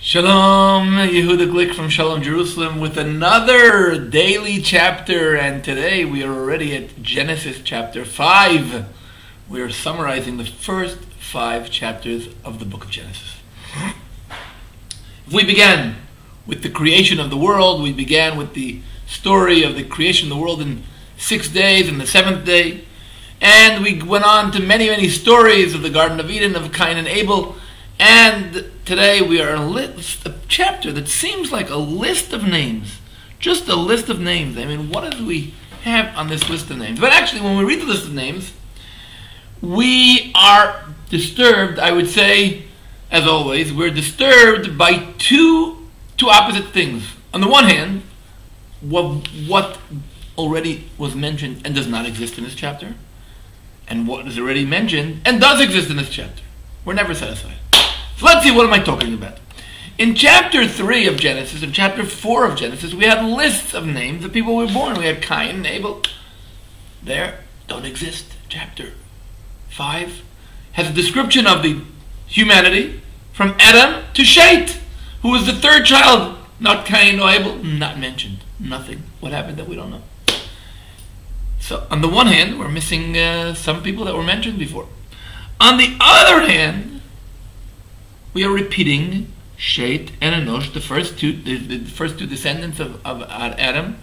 Shalom, Yehudah Glick from Shalom, Jerusalem with another daily chapter, and today we are already at Genesis chapter 5. We are summarizing the first 5 chapters of the book of Genesis. If we began with the creation of the world, we began with the story of the creation of the world in 6 days and the 7th day, and we went on to many stories of the Garden of Eden, of Cain and Abel. And today we are a chapter that seems like a list of names. Just a list of names. I mean, what do we have on this list of names? But actually, when we read the list of names, we are disturbed, I would say, as always, we're disturbed by two opposite things. On the one hand, what already was mentioned and does not exist in this chapter, and what is already mentioned and does exist in this chapter. We're never satisfied. So let's see, what am I talking about? In chapter 3 of Genesis and chapter 4 of Genesis, we had lists of names of people who were born. We had Cain and Abel. There, don't exist. Chapter 5 has a description of the humanity from Adam to Shet, who was the third child. Not Cain or Abel, not mentioned. Nothing. What happened that we don't know. So, on the one hand, we're missing some people that were mentioned before. On the other hand, we are repeating Shet and Enosh, the first two descendants of Adam,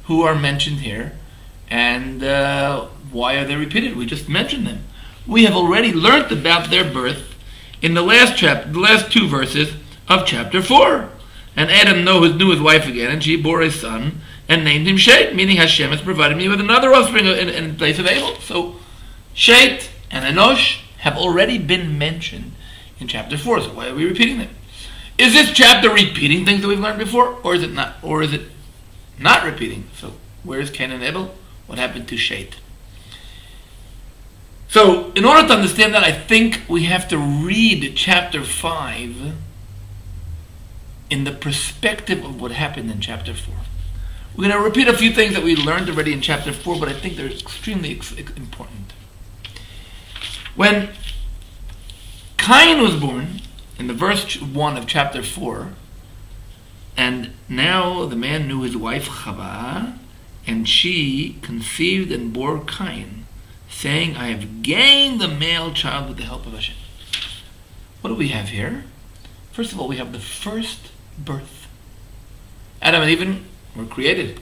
who are mentioned here. And why are they repeated? We just mentioned them. We have already learnt about their birth in the last chapter, the last 2 verses of chapter 4. And Adam knew his wife again, and she bore a son and named him Shet, meaning Hashem has provided me with another offspring in place of Abel. So Shet and Enosh have already been mentioned in chapter 4, so why are we repeating them? Is this chapter repeating things that we've learned before, or is it not? Or is it not repeating? So, where is Cain and Abel? What happened to Shet? So, in order to understand that, I think we have to read chapter 5 in the perspective of what happened in chapter 4. We're going to repeat a few things that we learned already in chapter 4, but I think they're extremely important. When Cain was born in the verse 1 of chapter 4, and now the man knew his wife Chava, and she conceived and bore Cain, saying, I have gained the male child with the help of Hashem. What do we have here? First of all, we have the first birth. Adam and Eve were created.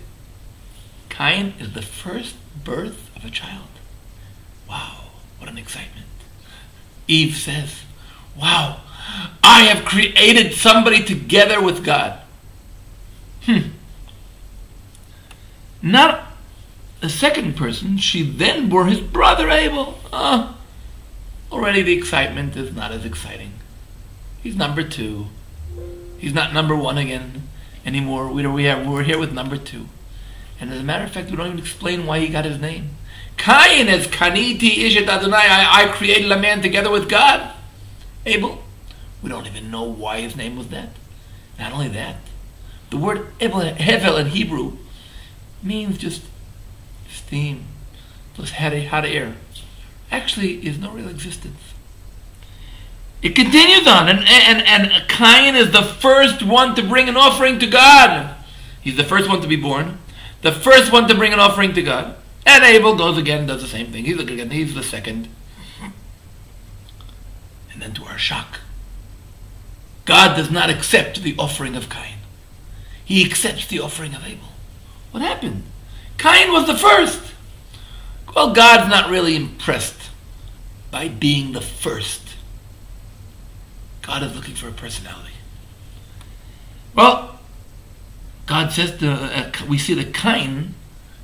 Cain is the first birth of a child. Wow, what an excitement. Eve says, wow, I have created somebody together with God. Not a second person. She then bore his brother Abel. Already the excitement is not as exciting. He's number 2. He's not number 1 again anymore. We're here with number 2. And as a matter of fact, we don't even explain why he got his name. Cain is Kaniti Ishet Adonai. I created a man together with God. Abel, we don't even know why his name was that. Not only that, the word Hevel in Hebrew means just steam plus hot air. Actually, is no real existence. It continues on, and Cain is the first one to bring an offering to God. He's the first one to be born, the first one to bring an offering to God. And Abel goes again and does the same thing. He's the second. And then to our shock, God does not accept the offering of Cain. He accepts the offering of Abel. What happened? Cain was the first. Well, God's not really impressed by being the first. God is looking for a personality. Well, God says we see that Cain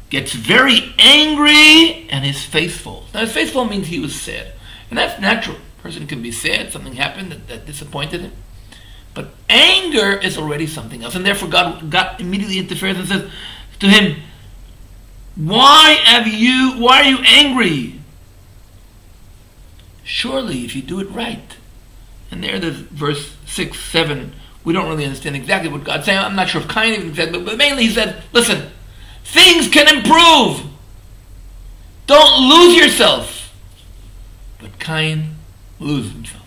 gets very angry and his face falls. Now, his face fall means he was sad. And that's natural. A person can be sad, something happened that disappointed him. But anger is already something else. And therefore God immediately interferes and says to him, why are you angry? Surely, if you do it right. And there's verse 6, 7. We don't really understand exactly what God's saying. I'm not sure if Cain even said, but mainly he said, listen, things can improve. Don't lose yourself. But Cain loses himself.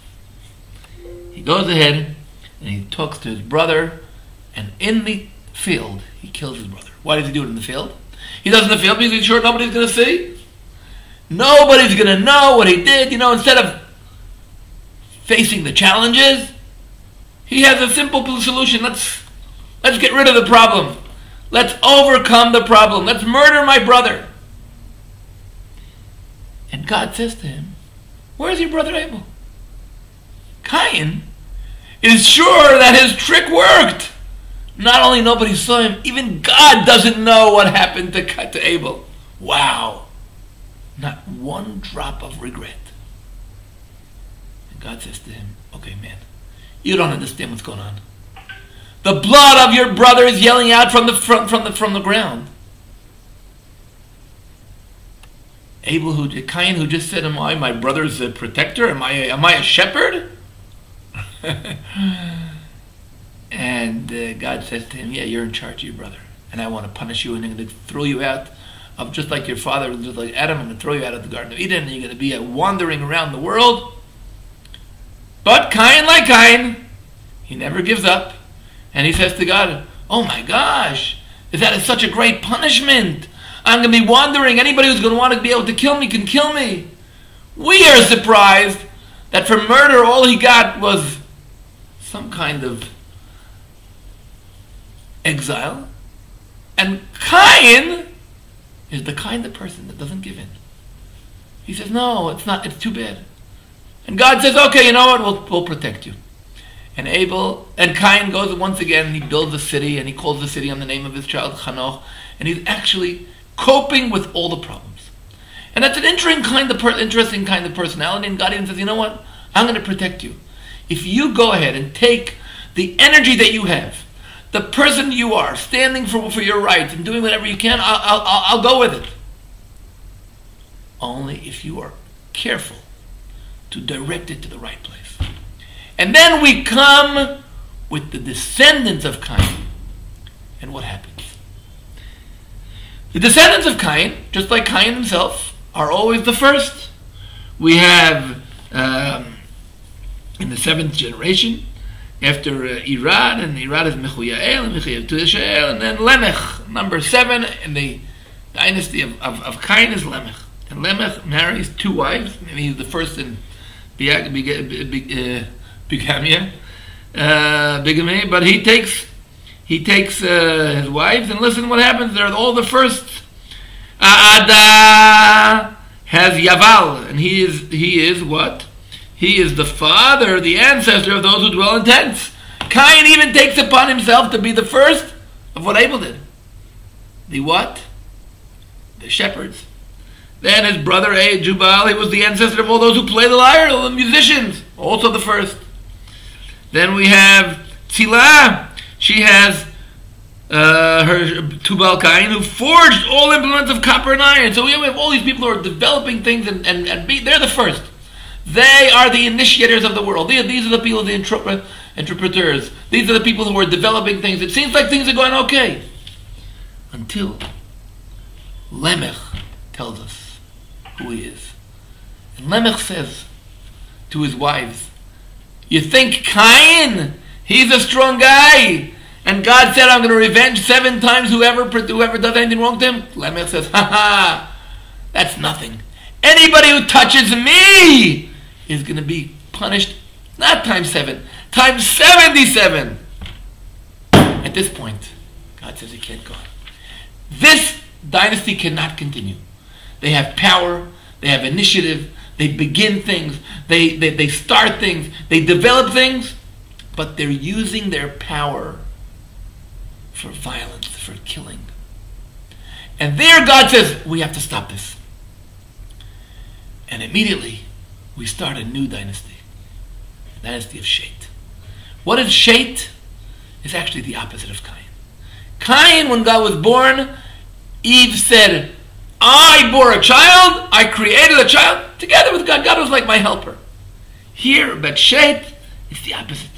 He goes ahead and he talks to his brother, and in the field, he kills his brother. Why does he do it in the field? He does it in the field because he's sure nobody's going to see. Nobody's going to know what he did. Instead of facing the challenges, he has a simple solution. Let's get rid of the problem. Let's overcome the problem. Let's murder my brother. And God says to him, where's your brother Abel? Cain is sure that his trick worked. Not only nobody saw him, even God doesn't know what happened to Abel. Wow. Not one drop of regret. And God says to him, okay, man, you don't understand what's going on. The blood of your brother is yelling out from the ground. Cain, who just said, "Am I my brother's protector? Am I a shepherd?" And God says to him, "Yeah, you're in charge of your brother, and I want to punish you, and I'm going to throw you out of just like your father, just like Adam. I'm going to throw you out of the Garden of Eden, and you're going to be wandering around the world." But Cain, like Cain, he never gives up. And he says to God, oh my gosh, is that such a great punishment? I'm going to be wandering. Anybody who's going to want to be able to kill me can kill me. We are surprised that for murder all he got was some kind of exile. And Cain is the kind of person that doesn't give in. He says, no, it's not. It's too bad. And God says, okay, you know what? We'll protect you. And Cain goes once again, and he builds a city, and he calls the city on the name of his child, Hanoch, and he's actually coping with all the problems. And that's an interesting kind of personality, and God even says, you know what? I'm going to protect you. If you go ahead and take the energy that you have, the person you are, standing for your rights and doing whatever you can, I'll go with it. Only if you are careful to direct it to the right place. And then we come with the descendants of Cain. And what happens? The descendants of Cain, just like Cain himself, are always the first. We have, in the 7th generation, after Irad, and Irad is Mechuyael, and Mechuyael to Israel, and then Lemech, number 7 in the dynasty of Cain is Lemech. And Lemech marries 2 wives. Maybe he's the first in bigamy, but he takes his wives, and listen what happens. They're all the first. Ada has Yaval, and he is what? He is the father, the ancestor of those who dwell in tents. Cain even takes upon himself to be the first of what Abel did. The what? The shepherds. Then his brother Jubal, he was the ancestor of all those who play the lyre, all the musicians, also the first. Then we have Tzilah. She has her Tubal Cain, who forged all implements of copper and iron. So we have all these people who are developing things, and they're the first. They are the initiators of the world. These are the people, the interpreters. These are the people who are developing things. It seems like things are going okay. Until Lemech tells us who he is. And Lemech says to his wives, you think Cain, he's a strong guy, and God said, I'm going to revenge 7 times whoever does anything wrong to him? Lemech says, that's nothing. Anybody who touches me is going to be punished, not times 7, times 77. At this point, God says it can't go on. This dynasty cannot continue. They have power, they have initiative, they begin things, they start things, they develop things, but they're using their power for violence, for killing. And there God says, we have to stop this. And immediately, we start a new dynasty. The dynasty of Shet. What is Shet? It's actually the opposite of Cain. Cain, when God was born, Eve said, I bore a child, I created a child, together with God. God was like my helper. Here, but Shet, it's the opposite.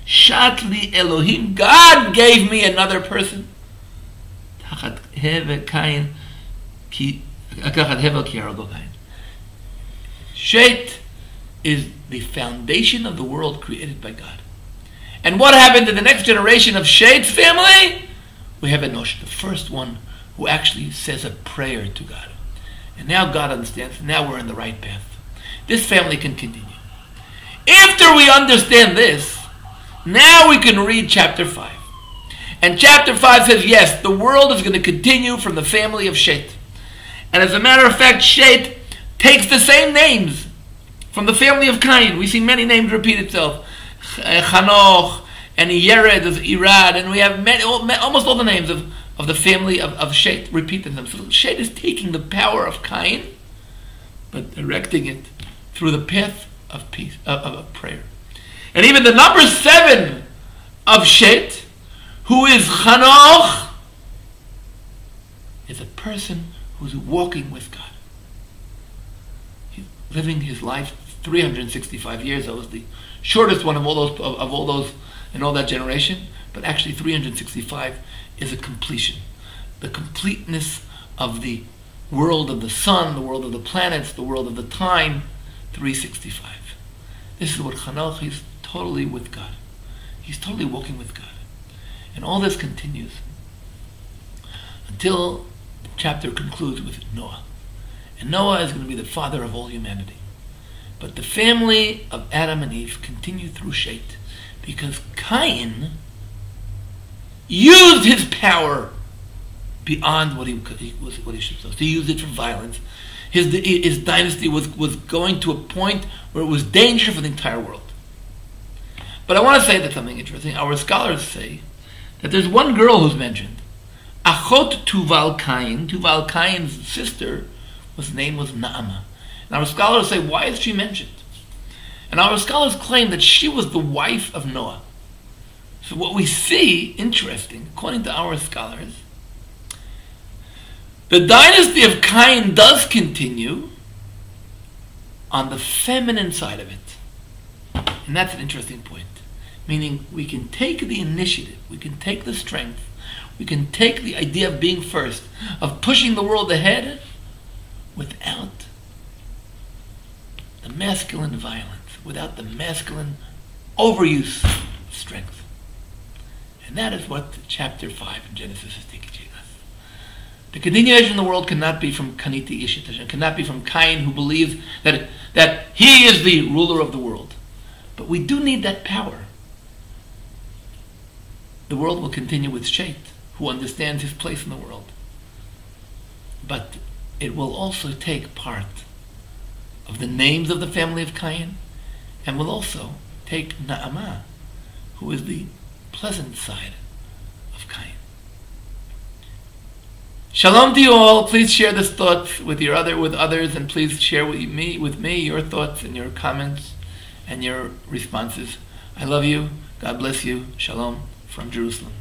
Shatli Elohim, God gave me another person. Shet is the foundation of the world created by God. And what happened to the next generation of Shet's family? We have Enosh, the first one who actually says a prayer to God. And now God understands, now we're in the right path. This family can continue. After we understand this, now we can read chapter 5. And chapter 5 says, yes, the world is going to continue from the family of Shet. And as a matter of fact, Shet takes the same names from the family of Cain. We see many names repeat itself. Chanoch, and Yered is Irad, and we have almost all the names of the family of Shet repeat themselves. So Shet is taking the power of Cain, but directing it through the path of peace, of prayer. And even the number 7 of Shet, who is Chanoch, is a person who's walking with God. He's living his life 365 years. That was the shortest one of all those in all that generation. But actually 365 is a completion. The completeness of the world of the sun, the world of the planets, the world of the time, 365. This is what Chanoch is totally with God. He's totally walking with God. And all this continues until the chapter concludes with Noah. And Noah is going to be the father of all humanity. But the family of Adam and Eve continue through Shet because Cain used his power beyond what he should. So he used it for violence. His dynasty was going to a point where it was danger for the entire world. But I want to say that something interesting. Our scholars say that there's one girl who's mentioned. Achot Tuval Cain. Tuval Cain's sister, his name was Naamah. And our scholars say, why is she mentioned? And our scholars claim that she was the wife of Noah. So what we see, interesting, according to our scholars, the dynasty of Cain does continue on the feminine side of it. And that's an interesting point. Meaning we can take the initiative, we can take the strength, we can take the idea of being first, of pushing the world ahead without the masculine violence, without the masculine overuse of strength. And that is what chapter 5 in Genesis is teaching us. The continuation of the world cannot be from Kaniti Ishitash, cannot be from Cain, who believes that he is the ruler of the world. But we do need that power. The world will continue with Shet, who understands his place in the world. But it will also take part of the names of the family of Cain, and will also take Naamah, who is the pleasant side of Cain. Shalom to you all. Please share this thought with others, and please share with me your thoughts and your comments and your responses. I love you. God bless you. Shalom from Jerusalem.